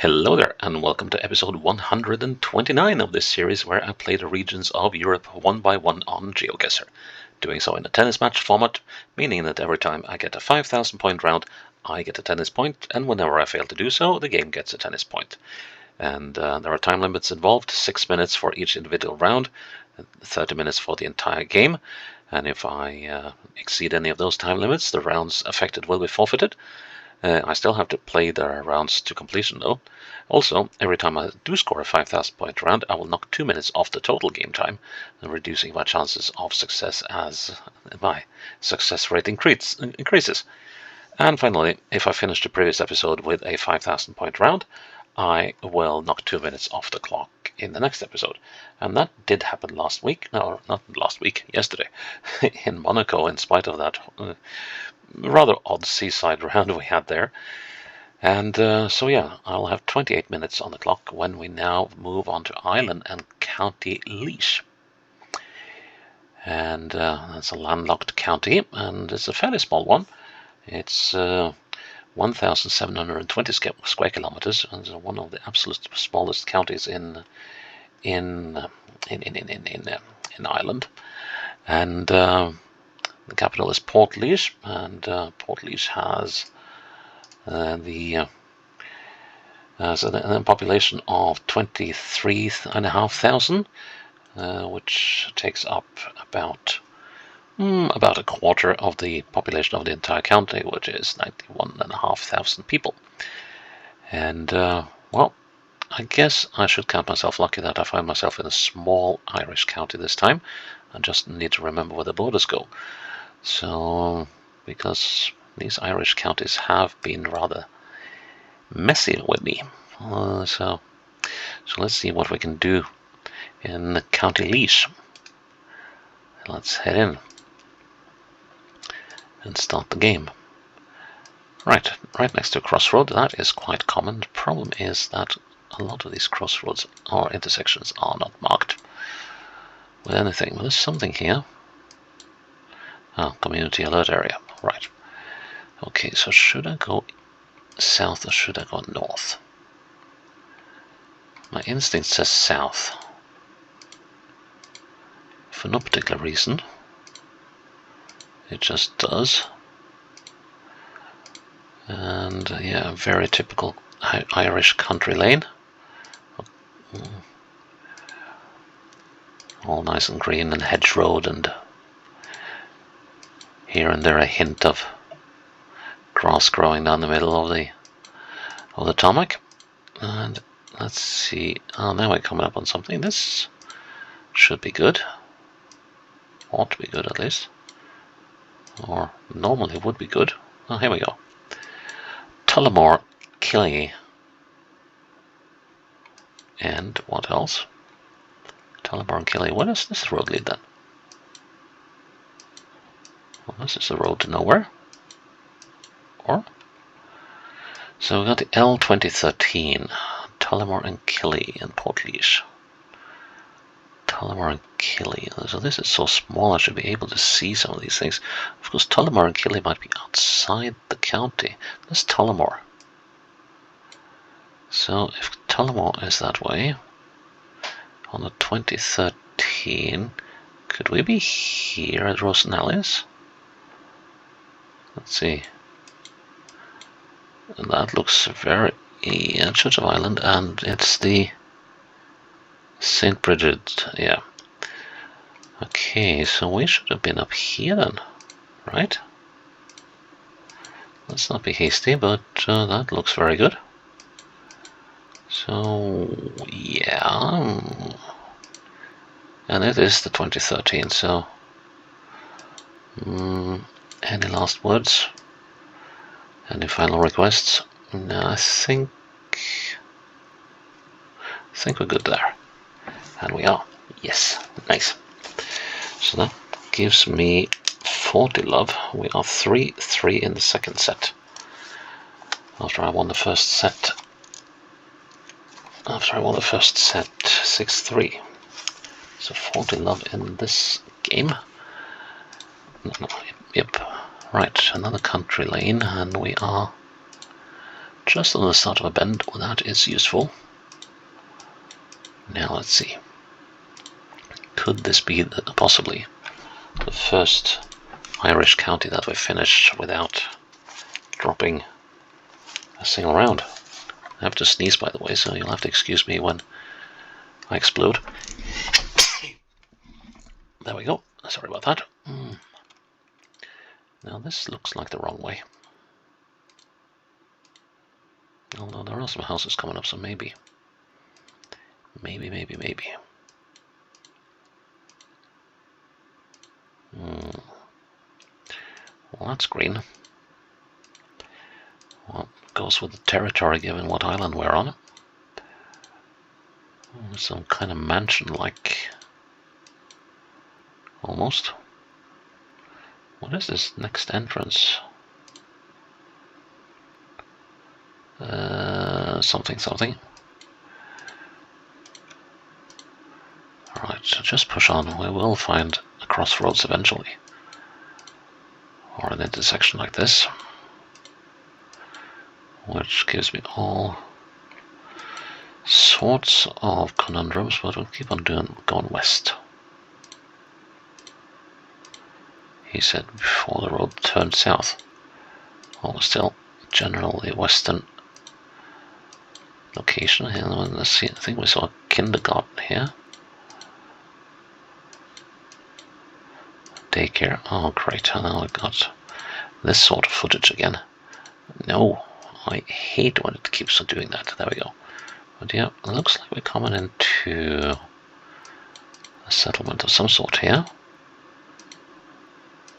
Hello there, and welcome to episode 129 of this series where I play the regions of Europe one by one on GeoGuessr. Doing so in a tennis match format, meaning that every time I get a 5,000 point round, I get a tennis point, and whenever I fail to do so, the game gets a tennis point. And there are time limits involved, 6 minutes for each individual round, 30 minutes for the entire game, and if I exceed any of those time limits, the rounds affected will be forfeited. I still have to play the rounds to completion though. Also, every time I do score a 5,000 point round, I will knock 2 minutes off the total game time, reducing my chances of success as my success rate increases. And finally, if I finish the previous episode with a 5,000 point round, I will knock 2 minutes off the clock in the next episode. And that did happen last week, no, not last week, yesterday, in Monaco, in spite of that rather odd seaside round we had there. And so yeah, I'll have 28 minutes on the clock when we now move on to Ireland and County Laois. And that's a landlocked county, and it's a fairly small one. It's 1,720 square kilometers, and it's one of the absolute smallest counties in Ireland. And the capital is Portlaoise, and Portlaoise has a population of 23,500, which takes up about a quarter of the population of the entire county, which is 91,500 people. And well, I guess I should count myself lucky that I find myself in a small Irish county this time. I just need to remember where the borders go. So, because these Irish counties have been rather messy with me. So let's see what we can do in County Laois. Let's head in and start the game. Right next to a crossroad. That is quite common. The problem is that a lot of these crossroads or intersections are not marked with anything. Well, there's something here. Oh, community alert area. Right. Okay, so should I go south or should I go north? My instinct says south. For no particular reason. It just does. And yeah, very typical Irish country lane. All nice and green and hedge road, and here and there a hint of grass growing down the middle of the tarmac. And let's see. Oh, now we're coming up on something. This should be good. Ought to be good at least. Or normally would be good. Oh, here we go. Tullamore, Killy. And what else? Tullamore and Killy. Where does this road lead then? Well, this is the road to nowhere. Or? So we got the L 2013. Tullamore and Killy in Portlaoise. Tullamore and Killy. So this is so small I should be able to see some of these things. Of course, Tullamore and Killy might be outside the county. That's Tullamore. So if Tullamore is that way, on the 2013, could we be here at Rosenellis? Let's see. And that looks very Church of Ireland, and it's the St. Bridget, yeah. Okay, so we should have been up here then, right? Let's not be hasty, but that looks very good. So, yeah. And it is the 2013, so any last words? Any final requests? No, I think we're good there. And we are. Yes, nice. So that gives me 40 love. We are 3-3 in the second set. After I won the first set. 6-3. So 40 love in this game. No, yep. Right, another country lane, and we are just on the start of a bend. Well, that is useful. Now let's see. Could this be possibly the first Irish county that we finished without dropping a single round? I have to sneeze, by the way, so you'll have to excuse me when I explode. There we go. Sorry about that. Now this looks like the wrong way. Although there are some houses coming up, so maybe. Maybe. Well, that's green. Well, goes with the territory given what island we're on. Some kind of mansion-like. Almost. What is this next entrance? Something. Alright, so just push on. We will find a crossroads eventually. Or an intersection like this. Which gives me all sorts of conundrums, but we'll keep on going west. He said before the road turned south. Well, still generally western location here. Let's see, I think we saw a kindergarten here. Daycare. Oh great, now I got this sort of footage again. No, I hate when it keeps on doing that. There we go. But yeah, it looks like we're coming into a settlement of some sort here.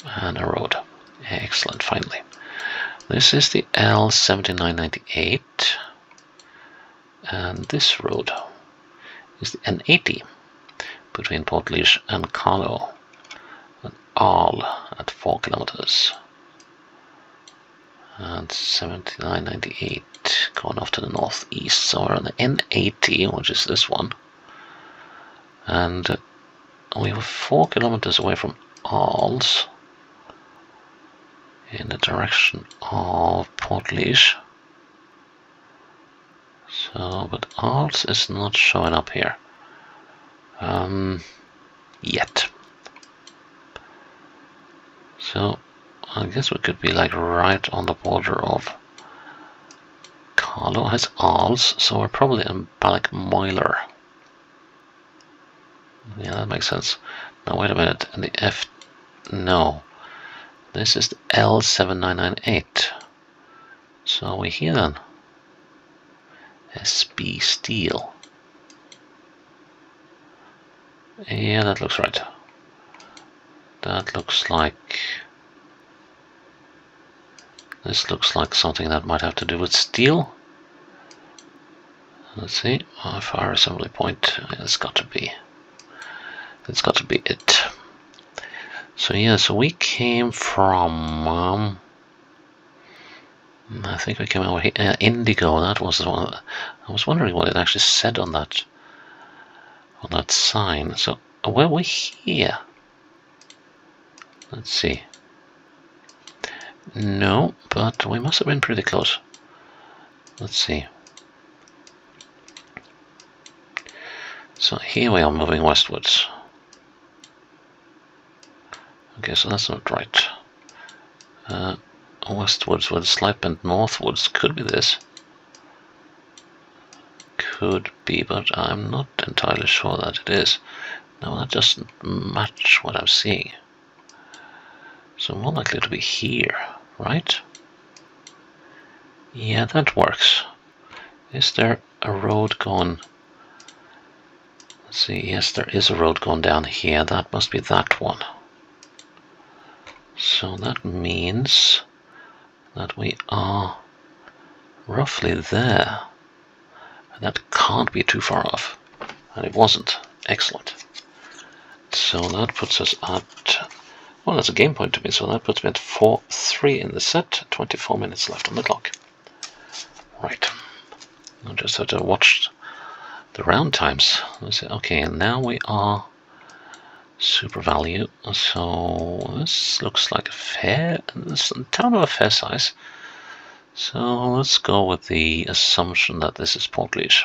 And a road. Excellent, finally. This is the L7998. And this road is the N80 between Portlaoise and Carlow. And all at 4 kilometers. And 7998 going off to the northeast. So we're on the N80, which is this one. And we were 4 kilometers away from Arles in the direction of Portlaoise. So, but Arles is not showing up here yet. So I guess we could be like right on the border of Carlow has Arles, so we're probably in Ballochmoiler. Yeah, that makes sense. Now wait a minute, and the F, no. This is the L7998. So are we here then? SB Steel. Yeah, that looks right. That looks like... This looks like something that might have to do with steel. Let's see, fire assembly point. It's got to be. It's got to be it. So yeah, so we came from. I think we came over here. Indigo. That was the one. I was wondering what it actually said on that sign. So were we here? Let's see. No, but we must have been pretty close. Let's see. So here we are moving westwards. Okay, so that's not right. Westwards with a slight bend northwards could be this. Could be, but I'm not entirely sure that it is. No, that doesn't match what I'm seeing. So more likely to be here, right? Yeah, that works. Is there a road going... Let's see, yes, there is a road going down here. That must be that one. So that means that we are roughly there. And that can't be too far off. And it wasn't. Excellent. So that puts us at... Well, that's a game point to me, so that puts me at 4-3 in the set. 24 minutes left on the clock. Right. I just have to watch the round times. Let's see. Okay, and now we are super value. So this looks like a fair, this town of a fair size. So let's go with the assumption that this is Portlaoise.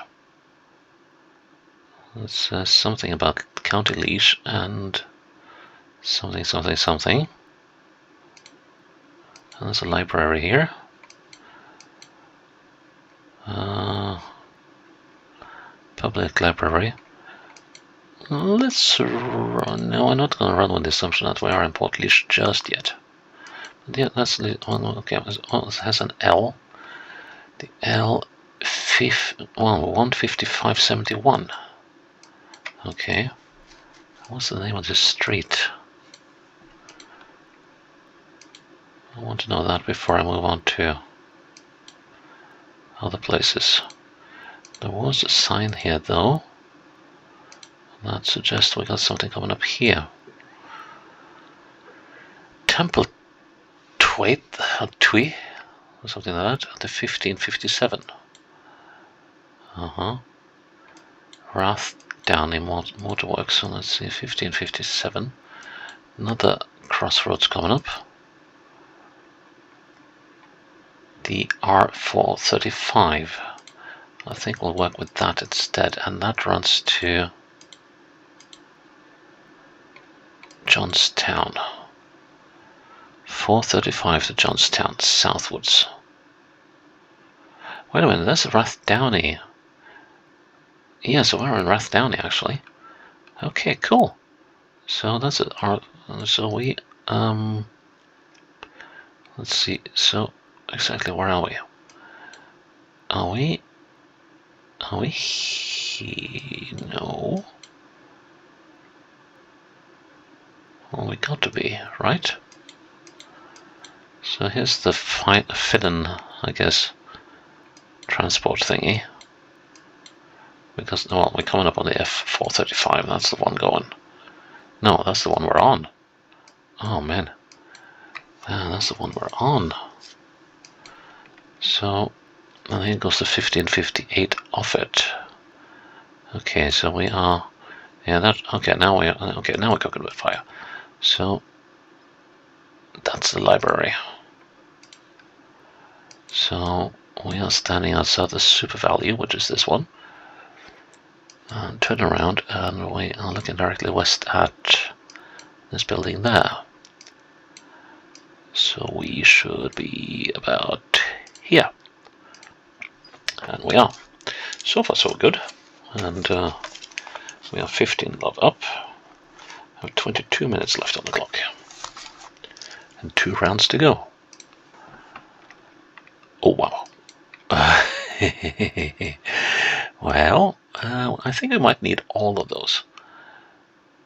It says something about County Laois and something, something, something. And there's a library here. Public library. Let's run. No, I'm not going to run with the assumption that we are in Portlaoise just yet. But yeah, that's okay. It has an L. The L 15571. Okay. What's the name of this street? I want to know that before I move on to other places. There was a sign here though. That suggests we got something coming up here. Temple Twait, Twee, or something like that, the 1557. Rathdowney Motorworks, so let's see, 1557. Another crossroads coming up. The R435. I think we'll work with that instead, and that runs to Johnstown. 435 to Johnstown, southwards. Wait a minute, that's Rathdowney. Yeah, so we're in Rathdowney actually. Okay, cool. So that's it. So we let's see. So exactly where are we? Are we? No. Well, we got to be, right? So here's the Fidden, I guess, transport thingy. Because, well, we're coming up on the F435, that's the one going. No, that's the one we're on. Oh, man. That's the one we're on. So, and then goes the 1558 off it. Okay, so we are... Yeah, that... Okay, now we're cooking with fire. So, that's the library. So, we are standing outside the Super Value, which is this one. And turn around, and we are looking directly west at this building there. So we should be about here. And we are. So far so good. And we are 15 love up. Have 22 minutes left on the clock. And 2 rounds to go. Oh wow. Well, I think I might need all of those.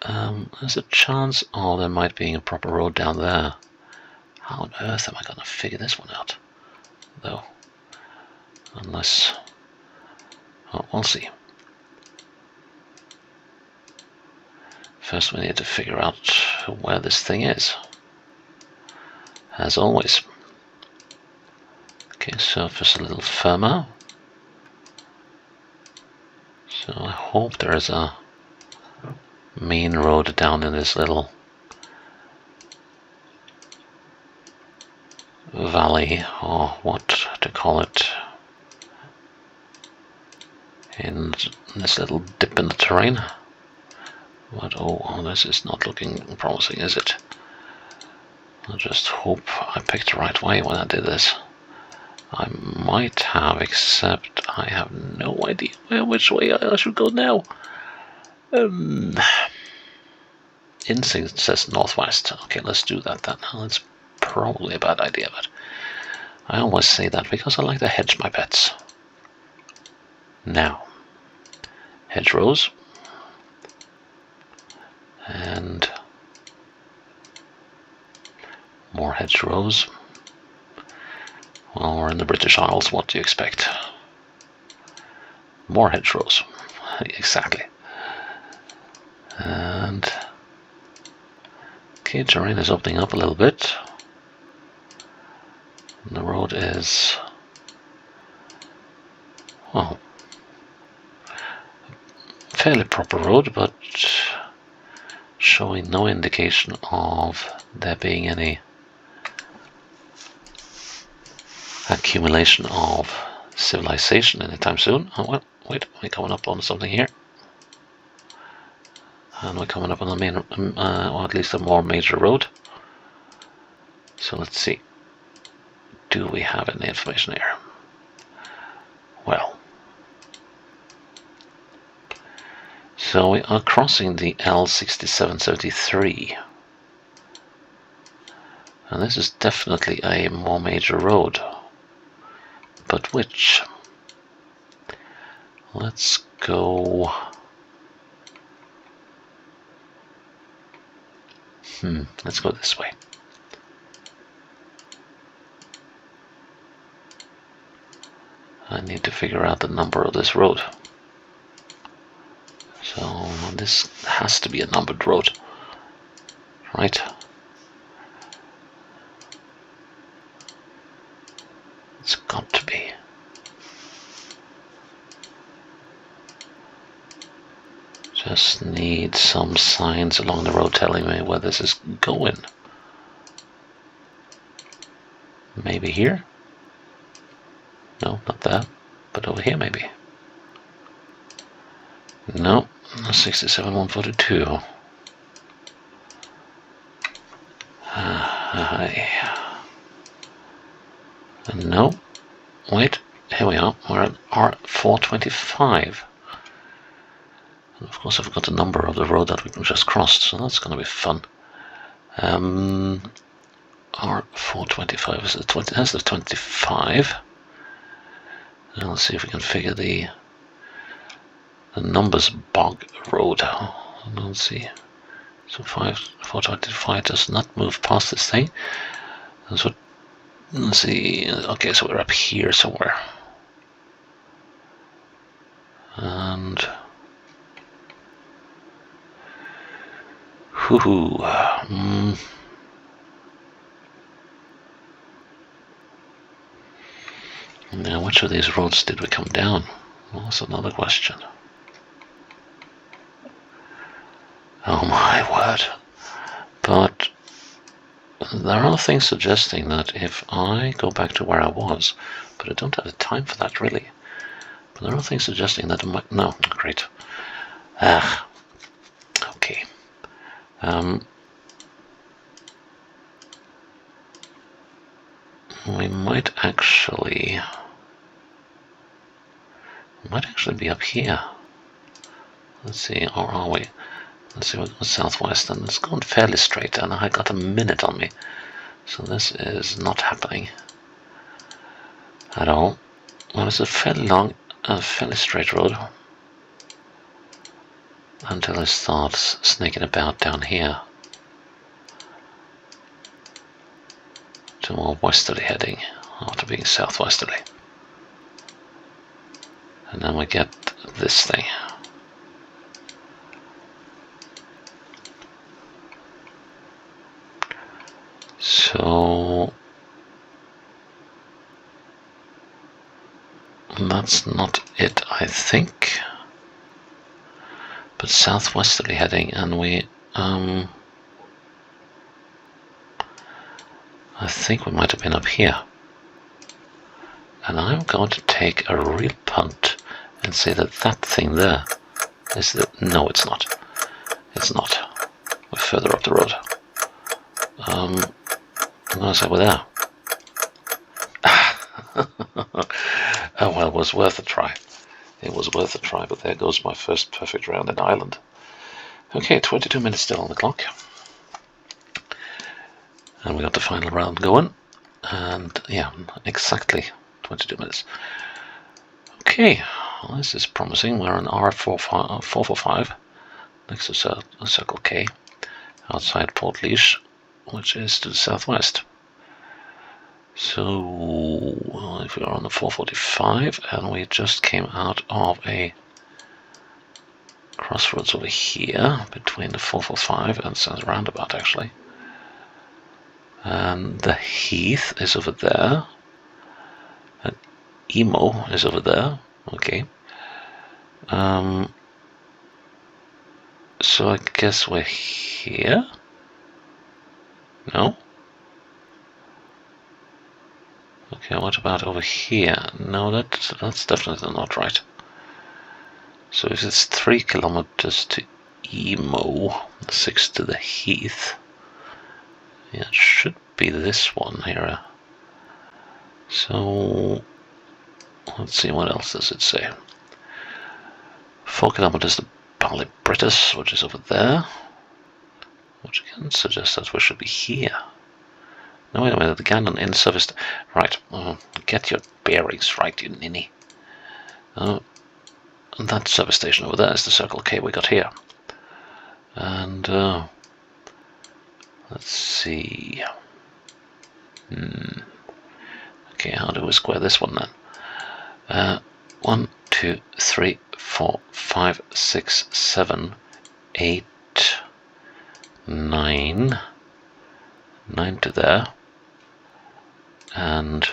There's a chance of there might be a proper road down there. How on earth am I going to figure this one out, though? Unless... Oh, we'll see. First we need to figure out where this thing is. As always. Okay, surface a little firmer. So I hope there is a main road down in this little valley, or what to call it, in this little dip in the terrain. But oh, this is not looking promising, is it? I just hope I picked the right way when I did this. I might have, except I have no idea which way I should go now. Instinct says northwest. Okay, let's do that then. That's probably a bad idea, but I always say that because I like to hedge my bets. Now, hedgerows. And more hedgerows. Well, we're in the British Isles, what do you expect? More hedgerows. Exactly. And okay, terrain is opening up a little bit. And the road is, well, fairly proper road, but showing no indication of there being any accumulation of civilization anytime soon. Oh well, wait, we're coming up on something here. And we're coming up on the main, or at least a more major road. So let's see. Do we have any information here? Well, so we are crossing the L6773. And this is definitely a more major road. But which? Let's go... let's go this way. I need to figure out the number of this road. So this has to be a numbered road, right? It's got to be. Just need some signs along the road telling me where this is going. Maybe here? No, not that. But over here maybe. No, 67-142. No, wait, here we are. We're at R425. And of course I've got the number of the road that we just crossed, so that's going to be fun. R425 is the 20. That's the 25. And let's see if we can figure the numbers bog road. Let's see. So 425 does not move past this thing. That's what. Let's see. Okay, so we're up here somewhere. And now, which of these roads did we come down? Well, that's another question. Oh my word. But there are things suggesting that if I go back to where I was, but I don't have the time for that really. But there are things suggesting that I might. No, great. Okay. We might actually be up here. Let's see, or are we? Let's see, what's southwest, and it's going fairly straight, and I got a minute on me. So this is not happening at all. Well, it's a fairly long, fairly straight road. Until it starts snaking about down here. To more westerly heading, after being southwesterly. And then we get this thing. So that's not it, I think. But southwesterly heading, and we I think we might have been up here. And I'm going to take a real punt and say that that thing there is the... No, it's not. It's not. We're further up the road. I'm going to say we're there. Oh well, it was worth a try. It was worth a try, but there goes my first perfect round in Ireland. Okay, 22 minutes still on the clock. And we got the final round going. And yeah, exactly 22 minutes. Okay, well, this is promising. We're on R445 next to Circle K outside Port Leash, which is to the southwest. So if we are on the 445 and we just came out of a crossroads over here between the 445 and South Roundabout actually. And the Heath is over there. And Emo is over there. Okay. So I guess we're here? No? Okay, what about over here? No, that's definitely not right. So if it's 3 kilometers to Emo, 6 to the Heath, yeah, it should be this one here. So let's see, what else does it say? 4 kilometers to Ballybritus, which is over there, which again suggests that we should be here. No, wait a minute, again an in-service. Right, get your bearings right, you ninny. And that service station over there is the Circle K we got here. And let's see. Okay, how do we square this one then? 1, 2, 3, 4, 5, 6, 7, 8, 9. 9 to there. And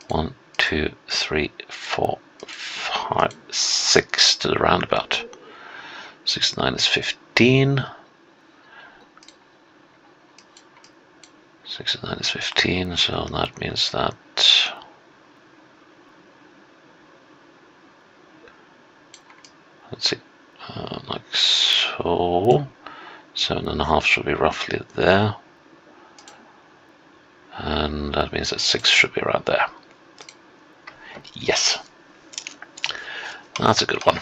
1, 2, 3, 4, 5, 6 to the roundabout. 6 9 is 15. 6 and 9 is 15, so that means that let's see, like so. 7.5 should be roughly there, and that means that 6 should be around there. Yes, that's a good one.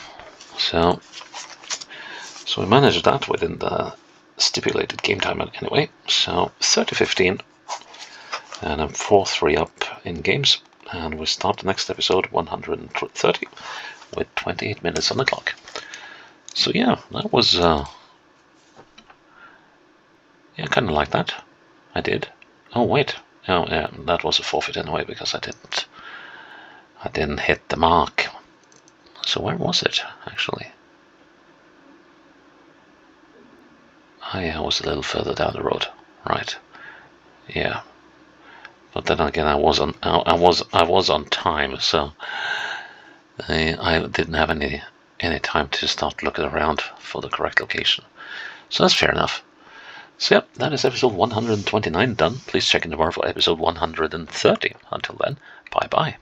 So we managed that within the stipulated game time anyway. So 30-15, and I'm 4-3 up in games, and we start the next episode 130 with 28 minutes on the clock. So yeah, that was yeah, kind of like that. I did. Oh wait, oh yeah, that was a forfeit anyway because I didn't hit the mark. So where was it actually? Oh yeah, I was a little further down the road, right? Yeah, but then again, I was on time, so I didn't have any time to start looking around for the correct location. So that's fair enough. So yep, that is episode 129 done. Please check in tomorrow for episode 130. Until then, bye bye.